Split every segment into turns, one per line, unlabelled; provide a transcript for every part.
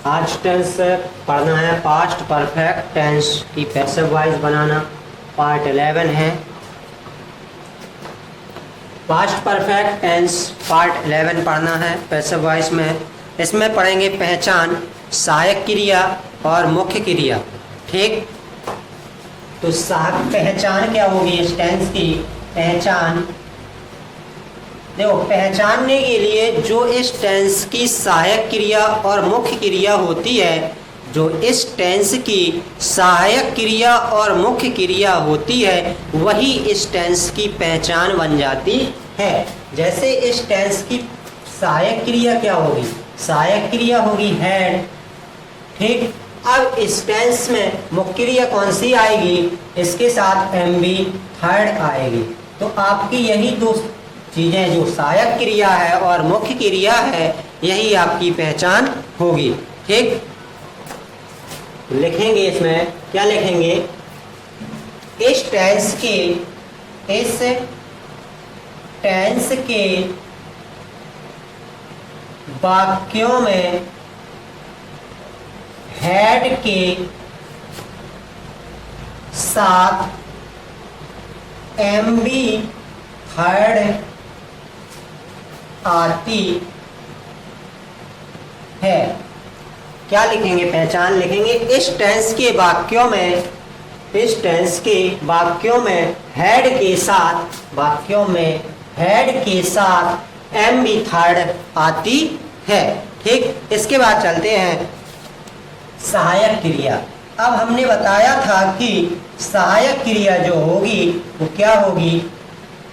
आज टेंस पढ़ना है, पास्ट परफेक्ट टेंस की पैसिव वॉइस बनाना, पार्ट 11 है। पास्ट परफेक्ट टेंस पार्ट 11 पढ़ना है पैसिव वॉइस में। इसमें पढ़ेंगे पहचान, सहायक क्रिया और मुख्य क्रिया। ठीक, तो पहचान क्या होगी इस टेंस की? पहचान, देखो पहचानने के लिए जो इस टेंस की सहायक क्रिया और मुख्य क्रिया होती है, जो इस टेंस की सहायक क्रिया और मुख्य क्रिया होती है, वही इस टेंस की पहचान बन जाती है। जैसे इस टेंस की सहायक क्रिया क्या होगी? सहायक क्रिया होगी हैड। ठीक, अब इस टेंस में मुख्य क्रिया कौन सी आएगी? इसके साथ एम बी थर्ड आएगी। तो आपकी यही दो चीजें, जो सहायक क्रिया है और मुख्य क्रिया है, यही आपकी पहचान होगी। ठीक, लिखेंगे इसमें क्या लिखेंगे? इस टेंस के वाक्यों में हेड के साथ एम बी थर्ड आती है। क्या लिखेंगे? पहचान लिखेंगे। इस टेंस के वाक्यों में हेड के साथ एम बी थर्ड आती है। ठीक, इसके बाद चलते हैं सहायक क्रिया। अब हमने बताया था कि सहायक क्रिया जो होगी वो क्या होगी?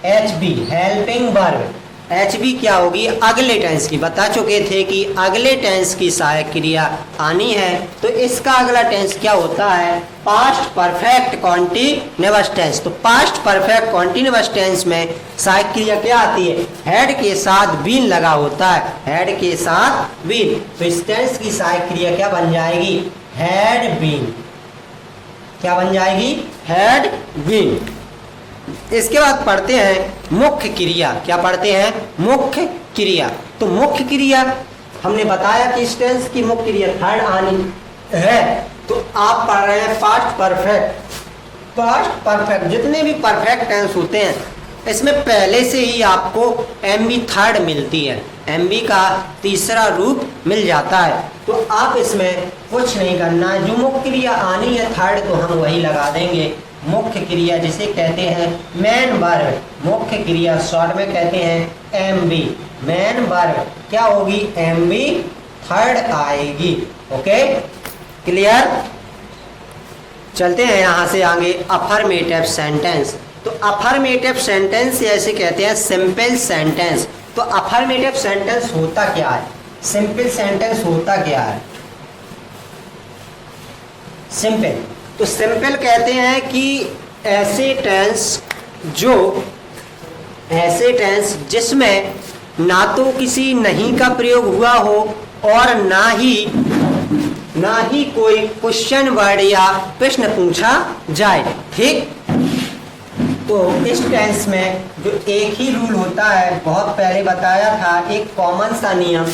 H B, helping verb. H B क्या होगी? अगले टेंस की। बता चुके थे कि अगले टेंस की सहायक क्रिया आनी है, तो इसका अगला टेंस क्या होता है? Past perfect continuous tense. तो पास्ट परफेक्ट कॉन्टिन्यूअस टेंस में सहायक क्रिया क्या आती है? हेड के साथ बीन लगा होता है, हेड के साथ बीन। तो इस टेंस की सहायक क्रिया क्या बन जाएगी? Had been. क्या बन जाएगी? Had been. इसके बाद पढ़ते हैं मुख्य क्रिया। क्या पढ़ते हैं? मुख्य क्रिया। तो मुख्य क्रिया हमने बताया कि इस टेंस की मुख्य क्रिया थर्ड आनी है। तो आप पढ़ रहे हैं पास्ट परफेक्ट। जितने भी परफेक्ट टेंस होते हैं, इसमें पहले से ही आपको एम बी थर्ड मिलती है, एम बी का तीसरा रूप मिल जाता है। तो आप इसमें कुछ नहीं करना है, जो मुख्य क्रिया आनी है थर्ड, तो हम वही लगा देंगे। मुख्य क्रिया जिसे कहते हैं मेन वर्ब, मुख्य क्रिया शॉर्ट में कहते हैं एम बी। मेन वर्ब क्या होगी? एम बी थर्ड आएगी। Okay, clear? चलते हैं यहां से आगे अफर्मेटिव सेंटेंस। तो अफर्मेटिव सेंटेंस ऐसे कहते हैं सिंपल सेंटेंस। तो अफर्मेटिव सेंटेंस होता क्या है? सिंपल सेंटेंस होता क्या है? सिंपल, तो सिंपल कहते हैं कि ऐसे टेंस जिसमें ना तो किसी नहीं का प्रयोग हुआ हो और ना ही कोई क्वेश्चन वर्ड या प्रश्न पूछा जाए। ठीक, तो इस टेंस में जो एक ही रूल होता है, बहुत पहले बताया था, एक कॉमन सा नियम।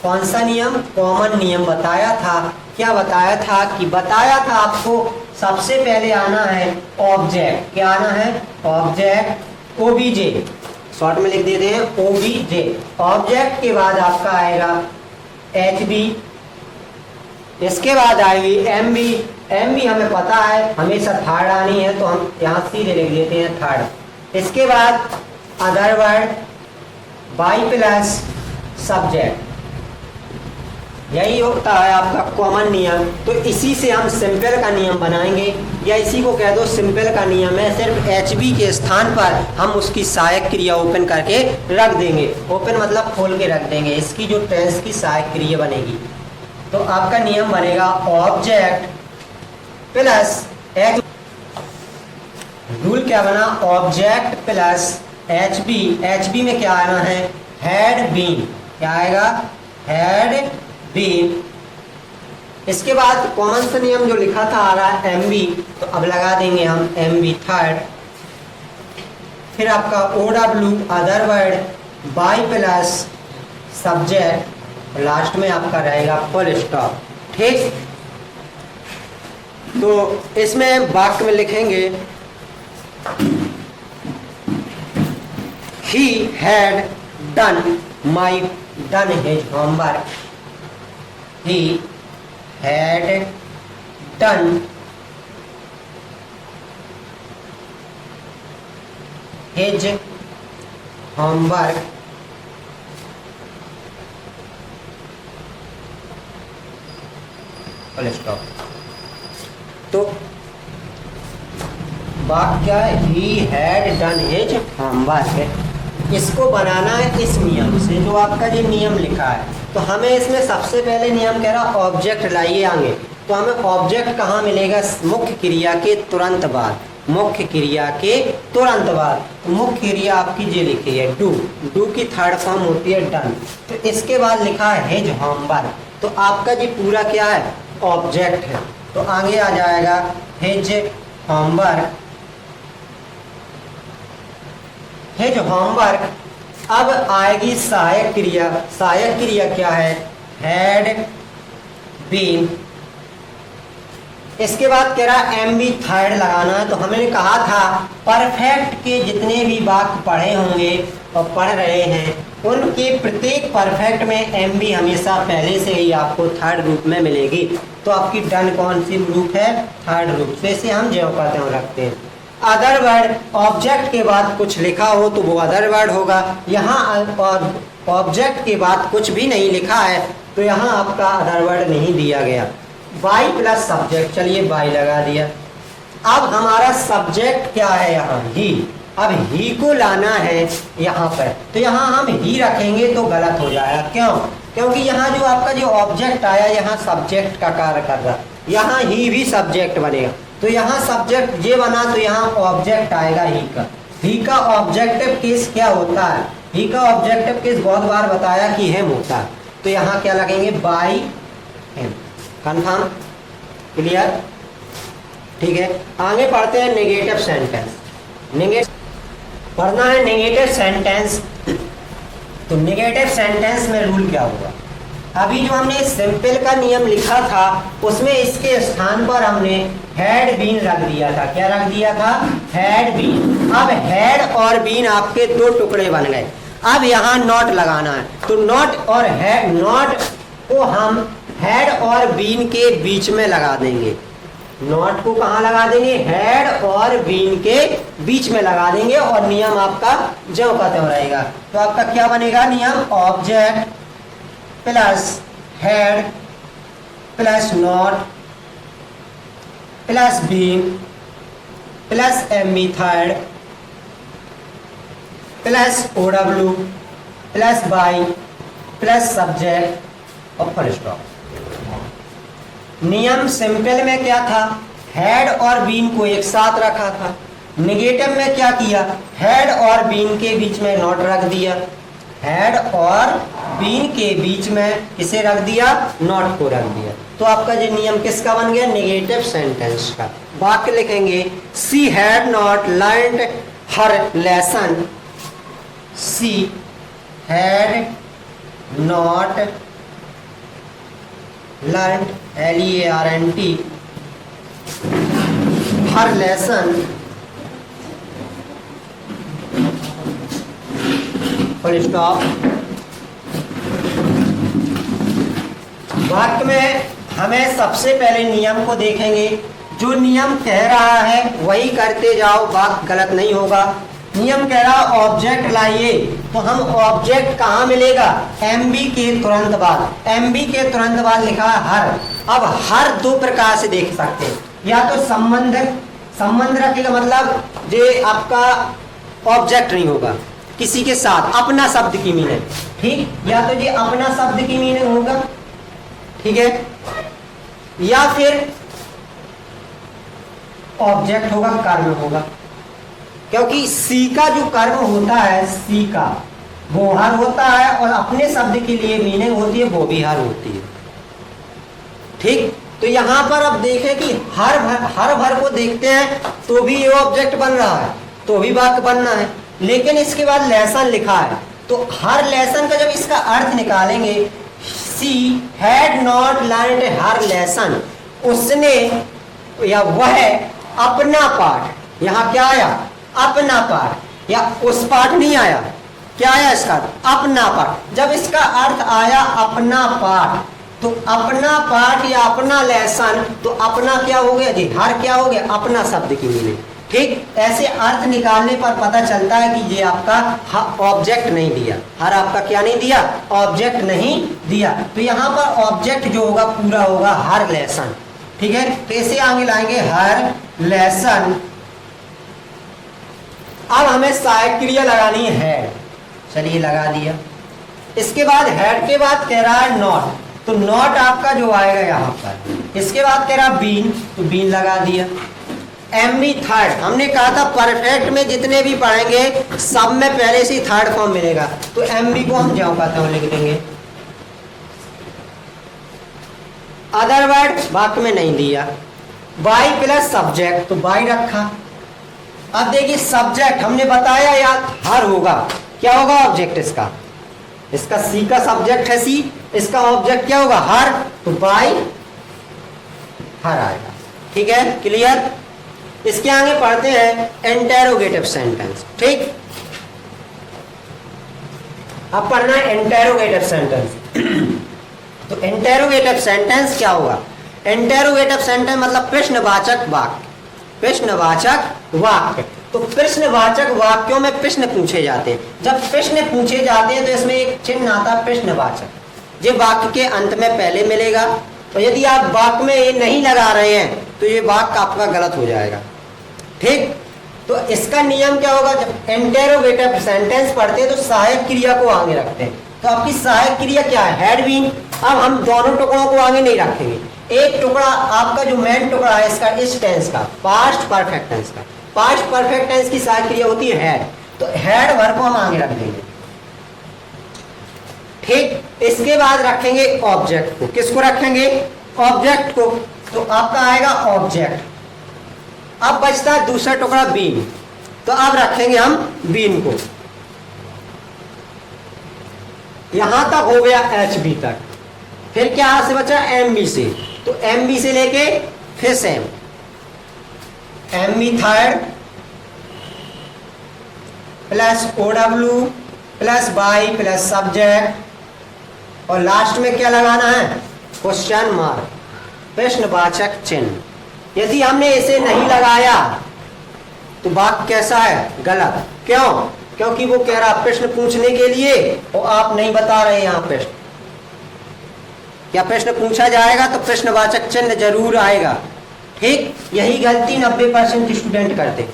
कौन सा नियम? कॉमन नियम बताया था। क्या बताया था? कि बताया था आपको सबसे पहले आना है ऑब्जेक्ट। क्या आना है? ऑब्जेक्ट, ओबीजे, शॉर्ट में लिख देते हैं ओबीजे। ऑब्जेक्ट के बाद आपका आएगा एच बी, इसके बाद आएगी एम बी। एम बी हमें पता है हमेशा थर्ड आनी है, तो हम यहाँ सीधे लिख देते हैं थर्ड। इसके बाद other word, by plus subject. यही होता है आपका कॉमन नियम। तो इसी से हम सिंपल का नियम बनाएंगे, या इसी को कह दो सिंपल का नियम है। सिर्फ एच बी के स्थान पर हम उसकी सहायक क्रिया ओपन करके रख देंगे। ओपन मतलब खोल के रख देंगे। इसकी जो टेंस की सहायक क्रिया बनेगी, तो आपका नियम बनेगा ऑब्जेक्ट प्लस एच। रूल क्या बना? Object plus H B. H B में क्या आना है? Had been. क्या आएगा? Had been. इसके बाद कॉमन सा नियम जो लिखा था आ रहा है एम बी, तो अब लगा देंगे हम एम बी थर्ड। फिर आपका O W other word, by plus subject, last में आपका रहेगा फुल स्टॉप। ठीक, तो इसमें वाक्य में लिखेंगे he had done his homework. He had done his homework. Full stop. तो वाक्य क्या है? he had done his homework। इसको बनाना है इस नियम से, जो आपका ये नियम लिखा है। तो हमें इसमें सबसे पहले नियम कह रहा ऑब्जेक्ट लाइए आगे। तो हमें ऑब्जेक्ट कहाँ मिलेगा? मुख्य क्रिया के तुरंत बाद। मुख्य क्रिया के तुरंत बाद मुख्य क्रिया आपकी ये लिखी है डू। डू की थर्ड फॉर्म होती है डन। तो इसके बाद लिखा है हिज होमवर्क। तो आपका ये पूरा क्या है? ऑब्जेक्ट है। तो आगे आ जाएगा हिज होमवर्क। His homework. अब आएगी सहायक क्रिया। सहायक क्रिया क्या है? Had been. इसके बाद कह रहा एम बी थर्ड लगाना है। तो हमने कहा था परफेक्ट के जितने भी वाक्य पढ़े होंगे और पढ़ रहे हैं उनके प्रत्येक परफेक्ट में एम बी हमेशा पहले से ही आपको थर्ड रूप में मिलेगी। तो आपकी डन कौन सी रूप है? थर्ड रूप। तो इसे हम ज्यों का त्यों रखते हैं। अदर वर्ड, ऑब्जेक्ट के बाद कुछ लिखा हो तो वो अदर वर्ड होगा। यहाँ ऑब्जेक्ट के बाद कुछ भी नहीं लिखा है तो यहाँ आपका अदर वर्ड नहीं दिया गया। बाई प्लस सब्जेक्ट, चलिए बाई लगा दिया। अब हमारा सब्जेक्ट क्या है? यहाँ ही। अब ही को लाना है यहाँ पर, तो यहाँ हम ही रखेंगे तो गलत हो जाएगा। क्यों? क्योंकि यहाँ जो आपका जो ऑब्जेक्ट आया यहाँ सब्जेक्ट का कार्य कर रहा, यहाँ ही भी सब्जेक्ट बनेगा। तो यहाँ सब्जेक्ट ये बना तो यहाँ ऑब्जेक्ट आएगा ही का। ही का ऑब्जेक्टिव केस क्या होता है? ही का ऑब्जेक्टिव केस बहुत बार बताया कि हिम होता है। तो यहाँ क्या लगेंगे? By him. कंफर्म? क्लियर? ठीक है, आगे पढ़ते हैं नेगेटिव सेंटेंस। पढ़ना है नेगेटिव सेंटेंस। तो नेगेटिव सेंटेंस में रूल क्या होगा? अभी जो हमने सिंपल का नियम लिखा था उसमें इसके स्थान पर हमने हैड बीन रख दिया था। क्या रख दिया था? Had been. अब हैड और बीन आपके दो टुकड़े बन गए। अब यहाँ नॉट लगाना है। तो नॉट और हैड, नॉट को हम हैड और बीन के बीच में लगा देंगे। नॉट को कहाँ लगा देंगे? हैड और बीन के बीच में लगा देंगे और नियम आपका ज्यों का त्यों रहेगा। तो आपका क्या बनेगा नियम? Object plus had plus not plus been plus M B third plus O W plus by plus subject और फुल स्टॉप। नियम सिंपल में क्या था? हैड और बीन को एक साथ रखा था। नेगेटिव में क्या किया? हैड और बीन के बीच में नॉट रख दिया। हैड और बीन के बीच में किसे रख दिया? नॉट को रख दिया। तो आपका ये नियम किसका बन गया? नेगेटिव सेंटेंस का। वाक्य लिखेंगे she had not learned her lesson. She had not learned LEARNT her lesson full stop. वाक्य में हमें सबसे पहले नियम को देखेंगे। जो नियम कह रहा है वही करते जाओ, वाक्य गलत नहीं होगा। नियम कह रहा ऑब्जेक्ट लाइए, तो हम ऑब्जेक्ट कहाँ मिलेगा? एमबी के तुरंत बाद। एमबी के तुरंत बाद लिखा है हर। अब हर दो प्रकार से देख सकते हैं। या तो संबंध रखेगा, मतलब ये आपका ऑब्जेक्ट नहीं होगा, किसी के साथ अपना शब्द की मीनिंग, ठीक? या तो ये अपना शब्द की मीनिंग होगा, ठीक है? या फिर ऑब्जेक्ट होगा, कर्म होगा। क्योंकि सी का जो कर्म होता है, सी का वो हर होता है और अपने शब्द के लिए मीनिंग होती है, वो भी हर होती है, ठीक? तो यहाँ पर अब देखें कि हर भर को देखते हैं तो भी ये ऑब्जेक्ट बन रहा है, तो भी वाक्य बनना है। लेकिन इसके बाद लेसन लिखा है, तो हर लेसन का जब इसका अर्थ निकालेंगे, she had not learned her lesson, उसने या वह अपना पाठ, यहाँ क्या आया, अपना पाठ, या उस पाठ नहीं आया, क्या आया इसका अपना पाठ। जब इसका अर्थ आया अपना पाठ, तो अपना पाठ या अपना लेसन, तो अपना क्या हो गया जी, हर क्या हो गया, अपना शब्द की मीनिंग। ठीक, ऐसे अर्थ निकालने पर पता चलता है कि ये आपका ऑब्जेक्ट नहीं दिया, हर आपका क्या नहीं दिया, ऑब्जेक्ट नहीं दिया। तो यहाँ पर ऑब्जेक्ट जो होगा पूरा होगा हर लेसन। ठीक है, तो इसे आगे लाएंगे हर लेसन। अब हमें सहायक क्रिया लगानी है, चलिए लगा दिया। इसके बाद हेड के बाद कह रहा है नॉट, तो नॉट आपका जो आएगा यहाँ पर। इसके बाद कह रहा बीन, तो बीन लगा दिया। एमबी थर्ड, हमने कहा था परफेक्ट में जितने भी पढ़ेंगे सब में पहले से ही थर्ड फॉर्म मिलेगा, तो एमबी को हम ज्यों कहते हैं लिख देंगे। अदर वर्ड वाक्य में नहीं दिया। बाई प्लस सब्जेक्ट, तो बाई रखा। अब देखिए सब्जेक्ट हमने बताया यार हर होगा, क्या होगा ऑब्जेक्ट इसका, इसका सी का सब्जेक्ट है सी, इसका ऑब्जेक्ट क्या होगा हर, तो बाई हर आएगा। ठीक है, क्लियर। इसके आगे पढ़ते हैं इंटेरोगेटिव सेंटेंस। ठीक, अब पढ़ना है इंटेरोगेटिव सेंटेंस। तो इंटेरोगेटिव सेंटेंस क्या होगा, इंटेरोगेटिव सेंटेंस मतलब प्रश्नवाचक वाक्य, प्रश्नवाचक वाक्य। तो प्रश्नवाचक वाक्यों में प्रश्न पूछे जाते हैं। जब प्रश्न पूछे जाते हैं तो इसमें एक चिन्ह आता है प्रश्नवाचक, ये वाक्य के अंत में पहले मिलेगा। और यदि आप वाक्य में ये नहीं लगा रहे हैं तो ये वाक्य आपका गलत हो जाएगा। ठीक, तो इसका नियम क्या होगा, जब इंटेरोगेटिव सेंटेंस पढ़ते हैं तो सहायक क्रिया को आगे रखते हैं। तो आपकी सहायक क्रिया क्या है, हैड बीन। अब हम दोनों टुकड़ों को आगे नहीं रखेंगे, एक टुकड़ा आपका जो मेन टुकड़ा है इसका इस टेंस का, पास्ट परफेक्ट टेंस का, पास्ट परफेक्ट टेंस की सहायक क्रिया होती है हैड, तो हैड वर्ब को हम आगे रख देंगे। ठीक, इसके बाद रखेंगे ऑब्जेक्ट को, किसको रखेंगे, ऑब्जेक्ट को, तो आपका आएगा ऑब्जेक्ट। अब बचता है दूसरा टुकड़ा बीन, तो अब रखेंगे हम बीन को। यहां तक हो गया एच बी तक, फिर क्या से बचा एम बी से, तो एम बी से लेके फिर same M B third plus O W plus by plus subject, और लास्ट में क्या लगाना है, क्वेश्चन मार्क, प्रश्नवाचक चिन्ह। यदि हमने इसे नहीं लगाया तो वाक्य कैसा है, गलत। क्यों, क्योंकि वो कह रहा प्रश्न पूछने के लिए और आप नहीं बता रहे यहाँ प्रश्न। क्या प्रश्न पूछा जाएगा तो प्रश्नवाचक चिन्ह जरूर आएगा। ठीक, यही गलती 90% स्टूडेंट करते,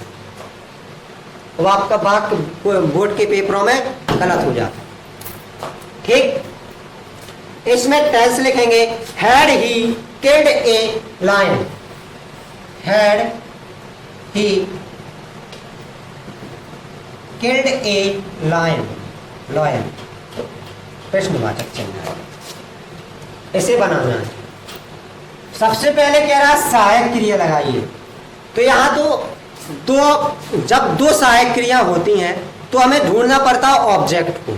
वो आपका वाक्य बोर्ड के पेपरों में गलत हो जाता। ठीक, इसमें टेंस लिखेंगे had he killed a lion, had he killed a lion, lion प्रश्नवाचक चिन्ह, इसे बनाना है। सबसे पहले कह रहा है सहायक क्रिया लगाइए, तो यहाँ तो जब दो सहायक क्रिया होती हैं तो हमें ढूंढना पड़ता है ऑब्जेक्ट को,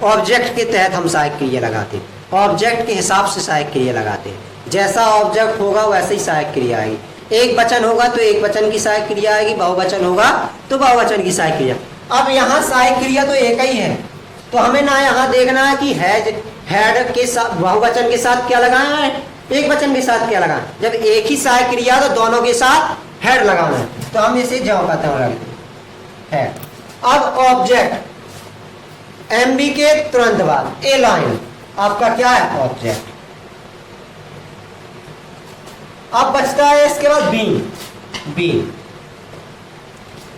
ऑब्जेक्ट के तहत हम सहायक क्रिया लगाते हैं, ऑब्जेक्ट के हिसाब से सहायक क्रिया लगाते हैं। जैसा ऑब्जेक्ट होगा वैसे ही सहायक क्रिया आएगी। एक वचन होगा तो एक वचन की सहायक क्रिया आएगी, बहुवचन होगा तो बहुवचन की सहायक क्रिया। अब यहाँ सहायक क्रिया तो एक ही है, तो हमें ना यहाँ देखना है कि हैड के साथ बहुवचन के साथ क्या लगाना है, एक वचन के साथ क्या लगाना। जब एक ही सहायक क्रिया तो दोनों के साथ हैड लगाना है, तो हम इसे जो कहते हैं हैड। अब ऑब्जेक्ट एमबी के तुरंत बाद ए लाइन आपका क्या है, ऑब्जेक्ट। अब बचता है इसके बाद बीन, बीन,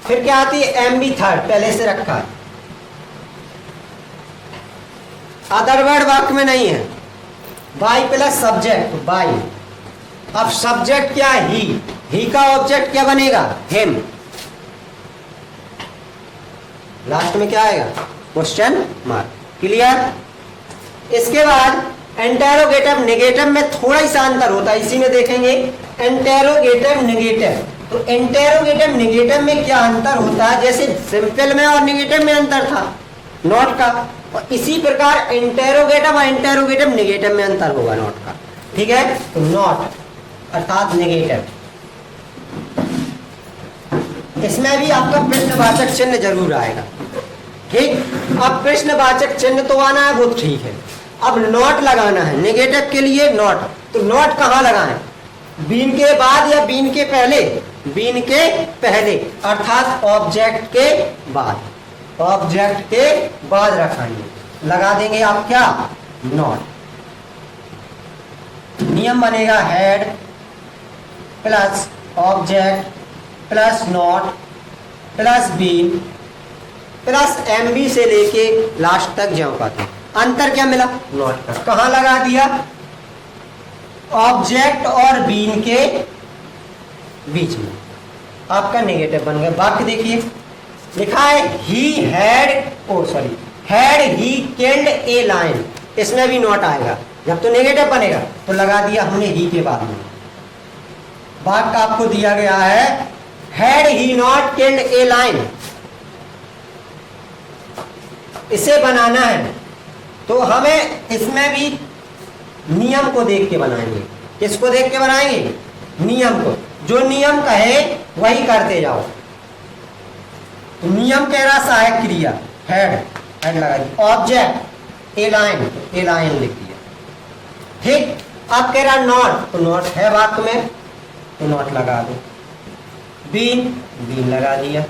फिर क्या आती है एमबी थर्ड, पहले से रखा है। अदर वर्ड वाक्य में नहीं है, बाई प्लस सब्जेक्ट, बाई। अब सब्जेक्ट क्या है, ही का ऑब्जेक्ट क्या बनेगा, हिम। लास्ट में क्या आएगा, क्वेश्चन मार्क। क्लियर। इसके बाद इंटेरोगेटिव नेगेटिव में थोड़ा सा अंतर होता है, इसी में देखेंगे इंटेरोगेटिव नेगेटिव। तो इंटेरोगेटिव नेगेटिव में क्या अंतर होता है, जैसे सिंपल में और नेगेटिव में अंतर था नॉट का, और इसी प्रकार इंटेरोगेटिव और इंटेरोगेटिव नेगेटिव में अंतर होगा नॉट का। ठीक है, तो नॉट अर्थात नेगेटिव, इसमें भी आपका प्रश्नवाचक चिन्ह जरूर आएगा। ठीक, अब प्रश्नवाचक चिन्ह तो आना है, वो ठीक है। अब नॉट लगाना है नेगेटिव के लिए नॉट, तो नॉट कहाँ लगाएं? बीन के बाद या बीन के पहले? बीन के पहले अर्थात ऑब्जेक्ट के बाद, ऑब्जेक्ट के बाद रखेंगे, लगा देंगे आप क्या? नॉट। नियम बनेगा had plus object plus not plus been plus MB से लेके लास्ट तक ज्यों का था। अंतर क्या मिला? नॉट का। कहां लगा दिया? ऑब्जेक्ट और बीन के बीच में, आपका नेगेटिव बन गया। वाक्य देखिए, लिखा है ही had he killed a lion, इसमें भी नॉट आएगा। जब तो नेगेटिव बनेगा तो लगा दिया हमने ही के बाद में। वाक्य आपको दिया गया है had he not killed a lion, इसे बनाना है तो हमें इसमें भी नियम को देख के बनाएंगे। किसको देख के बनाएंगे? नियम को। जो नियम कहे वही करते जाओ। तो नियम कह रहा सहायक क्रिया, हेड लगा दी। ऑब्जेक्ट ए लाइन लिख दिया। ठीक, अब कह रहा नॉट, तो नॉट है वाक्य में तो नॉट लगा दो। बीन लगा दिया।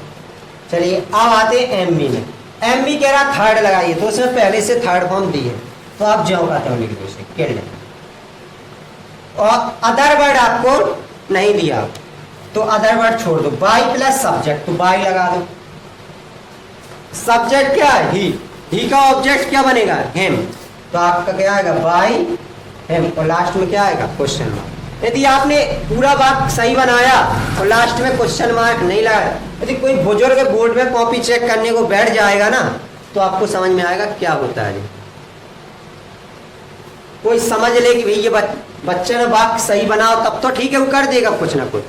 चलिए अब आते एमबी में। एमबी कह रहा थर्ड लगाइए, तो उसमें पहले से थर्ड फॉर्म दी है, तो आप ज्यों का त्यों लिख दो उसे, किल्ड। और अदर वर्ड आपको नहीं दिया तो अदर वर्ड छोड़ दो। बाई प्लस सब्जेक्ट, तो बाई लगा दो। सब्जेक्ट क्या है? ही का ऑब्जेक्ट क्या बनेगा? हिम, तो आपका क्या आएगा? बाई हिम, और लास्ट में क्या आएगा? Question mark. यदि आपने पूरा वाक्य सही बनाया और लास्ट में क्वेश्चन मार्क नहीं लगाया, यदि कोई बुजुर्ग बोर्ड में कॉपी चेक करने को बैठ जाएगा ना, तो आपको समझ में आएगा क्या होता है। कोई समझ ले कि भाई ये बच्चे ने वाक्य सही बनाओ, तब तो ठीक है, वो कर देगा कुछ ना कुछ।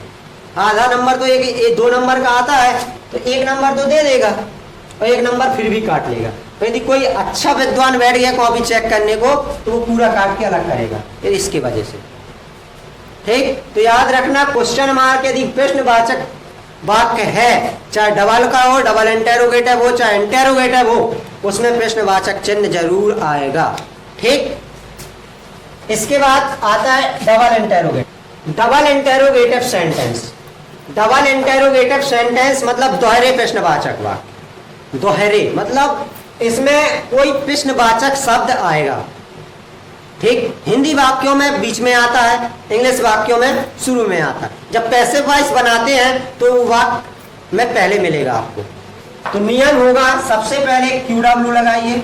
आधा नंबर तो एक 2 नंबर का आता है तो 1 नंबर तो दे देगा और 1 नंबर फिर भी काट लेगा। तो यदि कोई अच्छा विद्वान बैठ गया कॉपी चेक करने को, तो वो पूरा काट के अलग करेगा, इसकी वजह से। ठीक, तो याद रखना क्वेश्चन मार्क यदि प्रश्नवाचक वाक्य है, चाहे डबल का हो, डबल इंटेरोगेटिव हो, चाहे इंटेरोगेटिव हो, उसमें प्रश्नवाचक चिन्ह जरूर आएगा। ठीक, इसके बाद आता है double interrogative. Double interrogative sentence. Double interrogative sentence मतलब दोहरे प्रश्नवाचक वाक्य। दोहरे मतलब इसमें कोई प्रश्नवाचक शब्द आएगा। ठीक, हिंदी वाक्यों में बीच में आता है, इंग्लिश वाक्यों में शुरू में आता है। जब पैसिव वॉइस बनाते हैं तो वाक्य में पहले मिलेगा आपको। तो नियम होगा सबसे पहले QW लगाइए,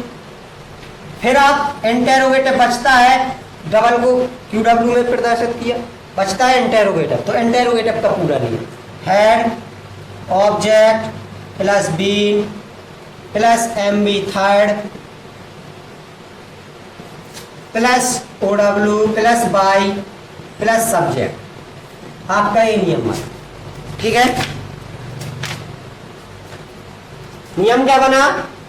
फिर आप इंटेरोगेटिव बचता है, डबल को QW में प्रदर्शित किया, बचता है इंटेरोगेटिव, तो इंटेरोगेटिव का पूरा नियम had object plus been plus MB third plus OW plus by plus subject, आपका ये नियम है। ठीक है, नियम क्या बना?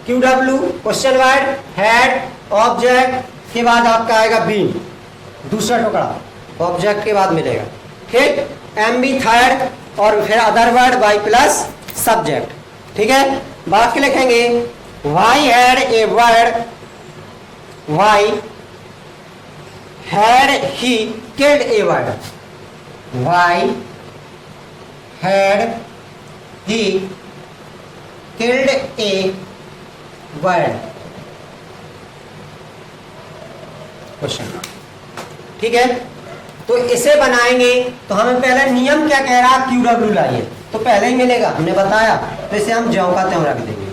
QW question word, head object के बाद आपका आएगा बीन, दूसरा टुकड़ा ऑब्जेक्ट के बाद मिलेगा। ठीक, MB थर्ड और फिर other word by plus subject. ठीक है, वाक्य लिखेंगे why had a word, why had he killed a bird? Why had he killed a bird? Question. ठीक है, तो इसे बनाएंगे तो हमें पहले नियम क्या कह रहा है? QW लाइए, तो पहले ही मिलेगा, हमने बताया, तो इसे हम ज्यों का त्यों रख देंगे।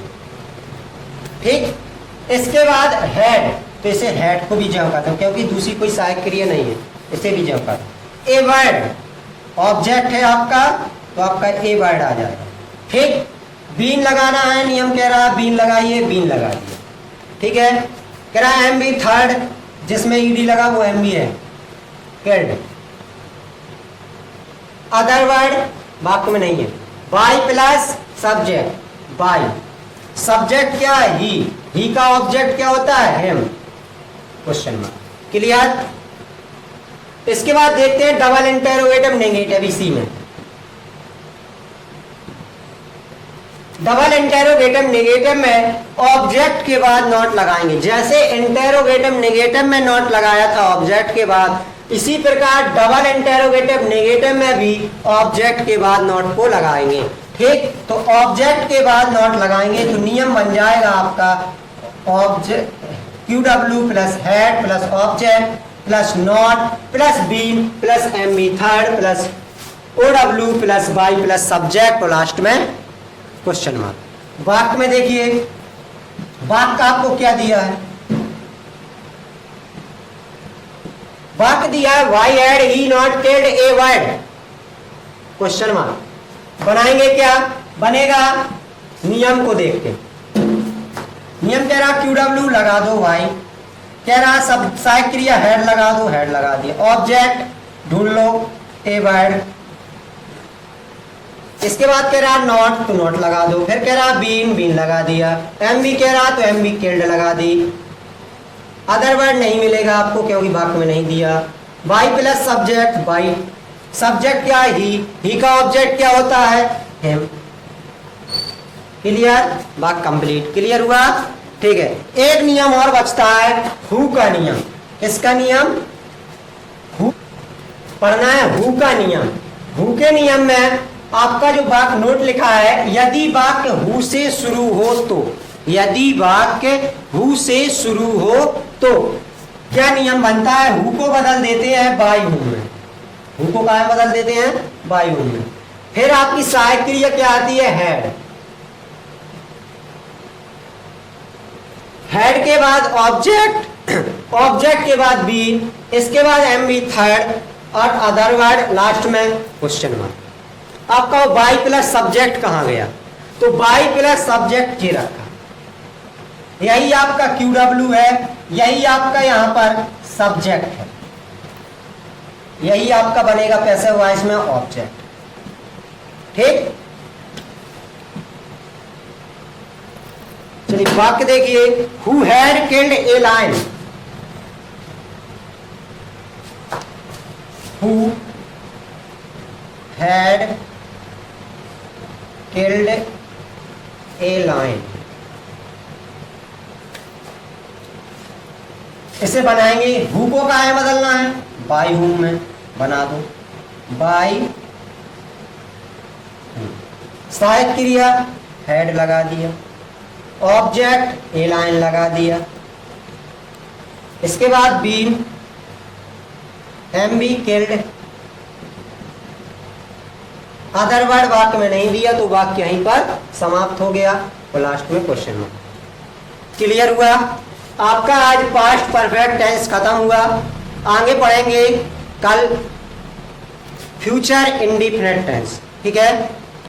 ठीक, इसके बाद हेड, तो इसे हेड को भी ज्यों का त्यों, क्योंकि दूसरी कोई सहायक क्रिया नहीं है, इसे भी ज्यों का। ए वर्ड ऑब्जेक्ट है आपका, तो आपका ए वर्ड आ जाएगा। ठीक, बीन लगाना है, नियम कह रहा है बीन लगाइए, बीन लगा दिया। ठीक है, कह रहा है MB थर्ड, जिसमें ED लगा वो MB है, किल्ड। अदर वर्ड वाक्य में नहीं है, by plus subject, by subject क्या है? ही का ऑब्जेक्ट क्या होता है? Him, question mark. क्लियर? इसके बाद देखते हैं डबल इंटेरोगेटिव नेगेटिव। इसी में डबल इंटेरोगेटिव नेगेटिव में ऑब्जेक्ट के बाद नॉट लगाएंगे। जैसे इंटेरोगेटिव नेगेटिव में नॉट लगाया था ऑब्जेक्ट के बाद, इसी प्रकार डबल इंटेरोगेटिव नेगेटिव में भी ऑब्जेक्ट के बाद नॉट को लगाएंगे। ठीक, तो ऑब्जेक्ट के बाद नॉट लगाएंगे तो नियम बन जाएगा आपका object QW plus had plus object plus not plus been plus MB third plus OW plus by plus subject और लास्ट में क्वेश्चन मार्क। वाक्य में देखिए, वाक्य आपको क्या दिया है? वाक्य दिया है why had he not killed a bird, question mark. बनाएंगे क्या? बनेगा नियम को देख के। नियम कह रहा QW लगा दो वाई, कह रहा सब सहायक क्रिया हेड लगा दो, हेड लगा दिया। ऑब्जेक्ट ढूंढ लो ए बर्ड, इसके बाद कह रहा नॉट तो नॉट लगा दो, फिर कह रहा बीन, बीन लगा दिया। एमबी कह रहा तो एमबी किल्ड लगा दी। अदर वर्ड नहीं मिलेगा आपको क्योंकि वाक्य में नहीं दिया। By plus subject, by subject क्या है? ही का ऑब्जेक्ट क्या होता है? हिम। क्लियर? वाक्य कंप्लीट। क्लियर हुआ? ठीक है, एक नियम और बचता है हु का नियम। किसका नियम? हु पढ़ना है, हु का नियम। हु के नियम में आपका जो वाक्य नोट लिखा है, यदि वाक्य हु से शुरू हो तो, यदि वाक्य हु से शुरू हो तो क्या नियम बनता है? हु को बदल देते हैं बाई हु में। हु को कहाँ बदल देते हैं? बाई हु में। फिर आपकी सहायक क्रिया क्या आती है? हेड। हेड के बाद ऑब्जेक्ट, ऑब्जेक्ट के बाद बीन, इसके बाद एमबी थर्ड और अदर वर्ड लास्ट में क्वेश्चन मार्क। आपका बाई प्लस सब्जेक्ट कहां गया? तो बाई प्लस सब्जेक्ट ये रखा, यही आपका QW है, यही आपका यहां पर सब्जेक्ट है, यही आपका बनेगा पैसिव वॉइस में ऑब्जेक्ट। ठीक, चलिए वाक्य देखिए, who had killed a lion. Who had killed a lion. इसे बनाएंगे, हु को कहाँ है बदलना है? बाई हूम में बना दो, बाई सहायक क्रिया हेड लगा दिया, ऑब्जेक्ट ए लाइन लगा दिया, इसके बाद बीन एमबी किल्ड। अदर वर्ड वाक्य में नहीं दिया तो वाक्य यहीं पर समाप्त हो गया और लास्ट में क्वेश्चन मार्क। क्लियर हुआ? आपका आज पास्ट परफेक्ट टेंस खत्म हुआ। आगे पढ़ेंगे कल फ्यूचर इंडिफिनिट टेंस। ठीक है।